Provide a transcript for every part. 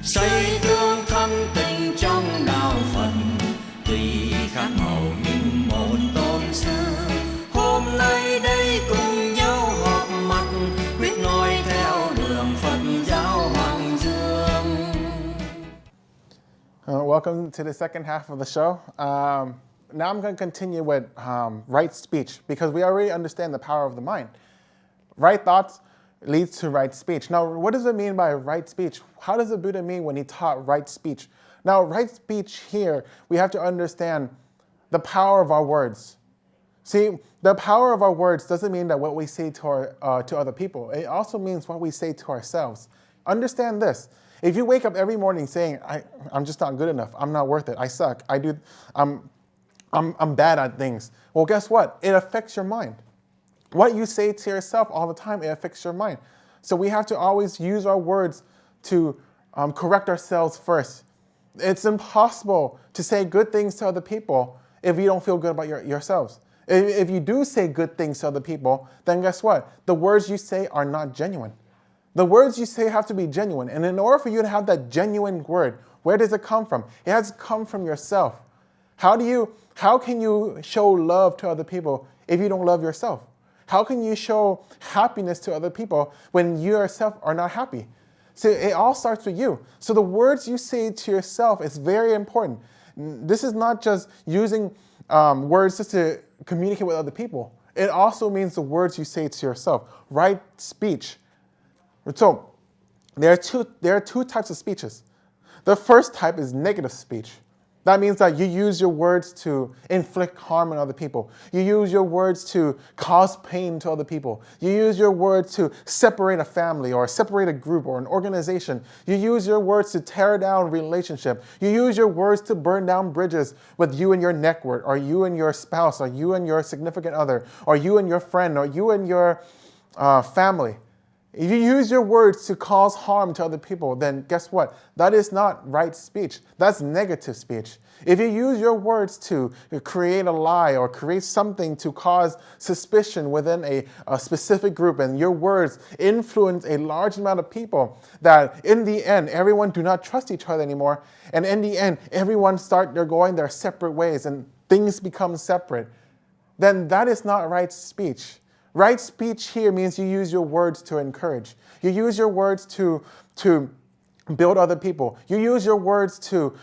Xây tương thân tình trong đạo Phật, tùy khác màu nhưng một tôn sư. Hôm nay đây cùng nhau họp mặt, quyết noi theo đường Phật giáo Hoàng Dương. Welcome to the second half of the show. Now I'm going to continue with right speech, because we already understand the power of the mind. Right thoughts leads to right speech. Now, what does it mean by right speech? How does the Buddha mean when he taught right speech? Now, right speech here, we have to understand the power of our words. See, the power of our words doesn't mean that what we say to other people. It also means what we say to ourselves. Understand this. If you wake up every morning saying, I'm just not good enough, I'm not worth it, I suck, I'm bad at things, well, guess what? It affects your mind. What you say to yourself all the time, it affects your mind. So we have to always use our words to correct ourselves first. It's impossible to say good things to other people if you don't feel good about yourselves. If you do say good things to other people, then guess what? The words you say are not genuine. The words you say have to be genuine. And in order for you to have that genuine word, where does it come from? It has to come from yourself. How can you show love to other people if you don't love yourself? How can you show happiness to other people when you yourself are not happy? So it all starts with you. So the words you say to yourself is very important. This is not just using words just to communicate with other people. It also means the words you say to yourself. Right speech. So there are two types of speeches. The first type is negative speech. That means that you use your words to inflict harm on other people. You use your words to cause pain to other people. You use your words to separate a family or separate a group or an organization. You use your words to tear down a relationship. You use your words to burn down bridges with you and your network, or you and your spouse, or you and your significant other, or you and your friend, or you and your family. If you use your words to cause harm to other people, then guess what? That is not right speech. That's negative speech. If you use your words to create a lie or create something to cause suspicion within a specific group, and your words influence a large amount of people, that in the end, everyone do not trust each other anymore, and in the end, everyone they're going their separate ways and things become separate, then that is not right speech. Right speech here means you use your words to encourage. You use your words to build other people. You use your words to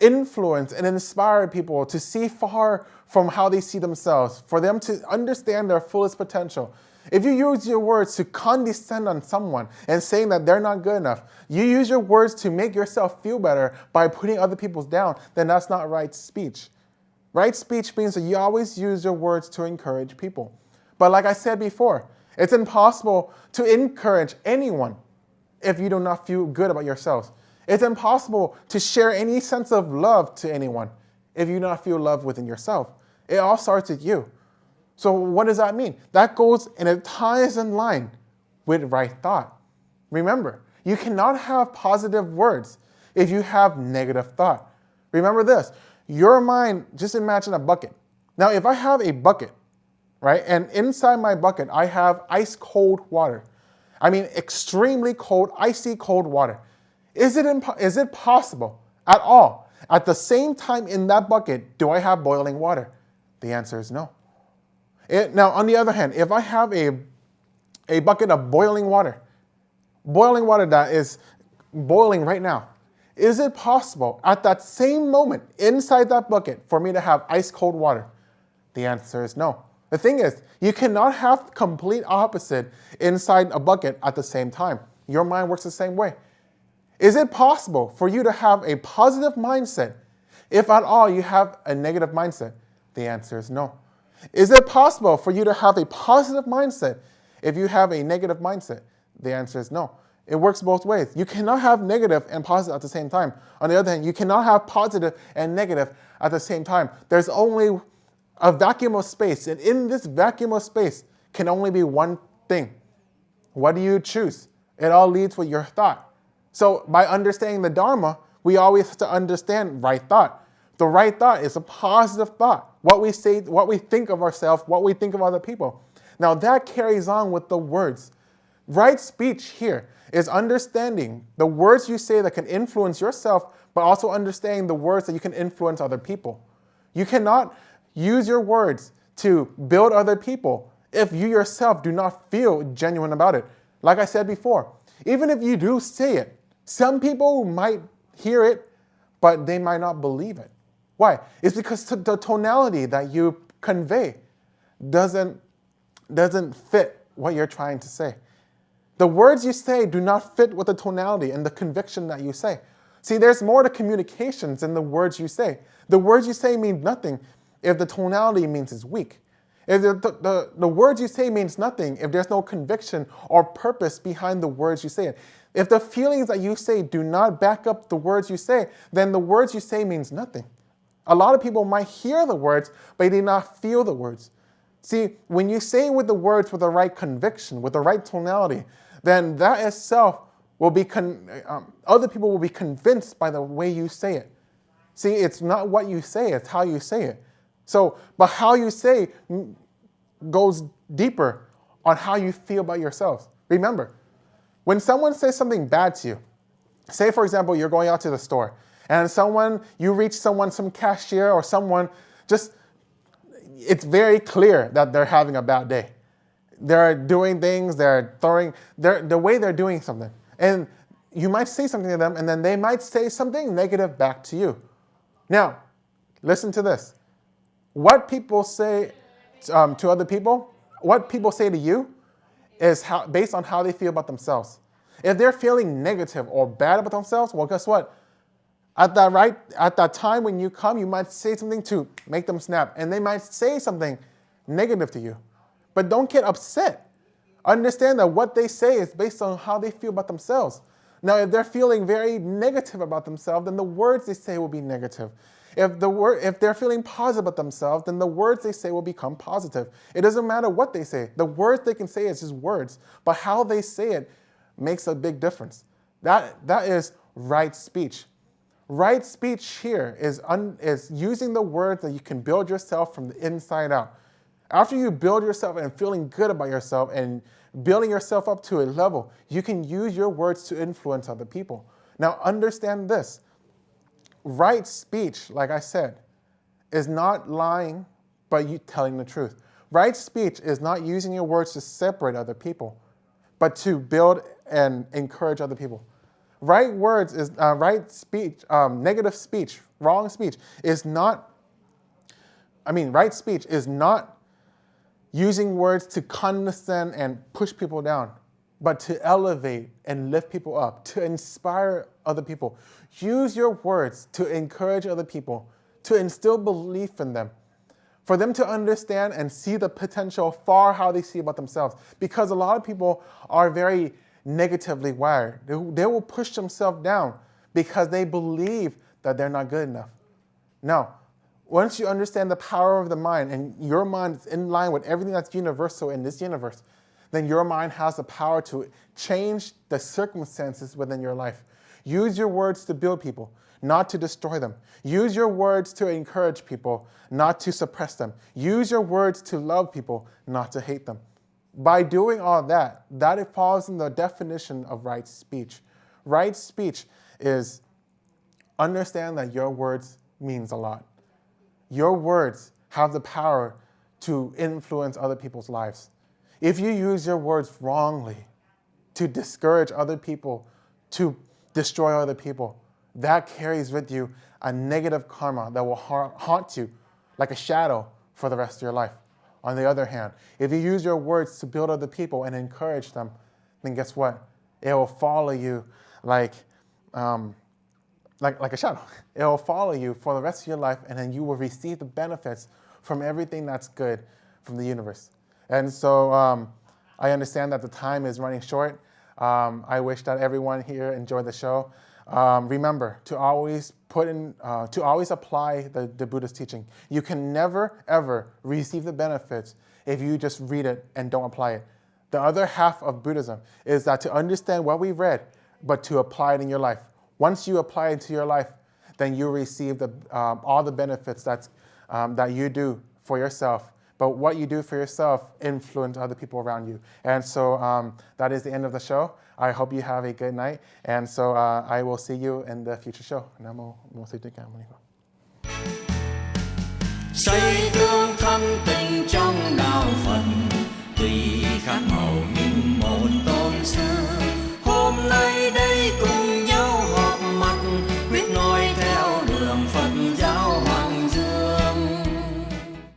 influence and inspire people to see far from how they see themselves, for them to understand their fullest potential. If you use your words to condescend on someone and saying that they're not good enough, you use your words to make yourself feel better by putting other people down, then that's not right speech. Right speech means that you always use your words to encourage people. But like I said before, it's impossible to encourage anyone if you do not feel good about yourselves. It's impossible to share any sense of love to anyone if you do not feel love within yourself. It all starts with you. So what does that mean? That goes and it ties in line with right thought. Remember, you cannot have positive words if you have negative thought. Remember this, your mind, just imagine a bucket. Now, if I have a bucket, right? And inside my bucket, I have ice cold water. I mean, extremely cold, icy cold water. Is it possible at all? At the same time in that bucket, do I have boiling water? The answer is no. Now, on the other hand, if I have a bucket of boiling water that is boiling right now, is it possible at that same moment inside that bucket for me to have ice cold water? The answer is no. The thing is, you cannot have complete opposite inside a bucket at the same time. Your mind works the same way. Is it possible for you to have a positive mindset if at all you have a negative mindset? The answer is no. Is it possible for you to have a positive mindset if you have a negative mindset? The answer is no. It works both ways. You cannot have negative and positive at the same time. On the other hand, you cannot have positive and negative at the same time. There's only a vacuum of space, and in this vacuum of space can only be one thing. What do you choose? It all leads with your thought. So by understanding the Dharma, we always have to understand right thought. The right thought is a positive thought. What we say, what we think of ourselves, what we think of other people. Now that carries on with the words. Right speech here is understanding the words you say that can influence yourself, but also understanding the words that you can influence other people. You cannot use your words to build other people if you yourself do not feel genuine about it. Like I said before, even if you do say it, some people might hear it, but they might not believe it. Why? It's because the tonality that you convey doesn't fit what you're trying to say. The words you say do not fit with the tonality and the conviction that you say. See, there's more to communications than the words you say. The words you say mean nothing if the tonality means it's weak. If the words you say means nothing if there's no conviction or purpose behind the words you say. If the feelings that you say do not back up the words you say, then the words you say means nothing. A lot of people might hear the words, but they do not feel the words. See, when you say with the words with the right conviction, with the right tonality, then that itself will be, other people will be convinced by the way you say it. See, it's not what you say, it's how you say it. So, but how you say goes deeper on how you feel about yourselves. Remember, when someone says something bad to you, say for example, you're going out to the store, and you reach some cashier or someone, it's very clear that they're having a bad day. They're doing things, the way they're doing something. And you might say something to them, and then they might say something negative back to you. Now, listen to this. What people say to other people, what people say to you, is based on how they feel about themselves. If they're feeling negative or bad about themselves, well, guess what? At that time when you come, you might say something to make them snap, and they might say something negative to you. But don't get upset. Understand that what they say is based on how they feel about themselves. Now, if they're feeling very negative about themselves, then the words they say will be negative. If they're feeling positive about themselves, then the words they say will become positive. It doesn't matter what they say. The words they can say is just words, but how they say it makes a big difference. That is right speech. Right speech here is using the words that you can build yourself from the inside out. After you build yourself and feeling good about yourself and building yourself up to a level, you can use your words to influence other people. Now understand this. Right speech, like I said, is not lying, but you telling the truth. Right speech is not using your words to separate other people, but to build and encourage other people. Right speech, negative speech, wrong speech right speech is not using words to condescend and push people down, but to elevate and lift people up, to inspire other people. Use your words to encourage other people, to instill belief in them, for them to understand and see the potential far how they see about themselves. Because a lot of people are very negatively wired. They will push themselves down because they believe that they're not good enough. Now, once you understand the power of the mind and your mind is in line with everything that's universal in this universe, then your mind has the power to change the circumstances within your life. Use your words to build people, not to destroy them. Use your words to encourage people, not to suppress them. Use your words to love people, not to hate them. By doing all that it falls in the definition of right speech. Right speech is understand that your words means a lot. Your words have the power to influence other people's lives. If you use your words wrongly to discourage other people, to destroy other people, that carries with you a negative karma that will haunt you like a shadow for the rest of your life. On the other hand, if you use your words to build other people and encourage them, then guess what? It will follow you like a shadow. It will follow you for the rest of your life, and then you will receive the benefits from everything that's good from the universe. And so I understand that the time is running short. I wish that everyone here enjoyed the show. Remember to always apply the Buddhist teaching. You can never, ever receive the benefits if you just read it and don't apply it. The other half of Buddhism is that to understand what we read, but to apply it in your life. Once you apply it to your life, then you receive all the benefits that you do for yourself but what you do for yourself influence other people around you. And so that is the end of the show. I hope you have a good night. And so I will see you in the future show. Nam mô Sư Thích Ca Mâu Ni Phật. Xây tương thân tình trong đạo Phật tùy khác màu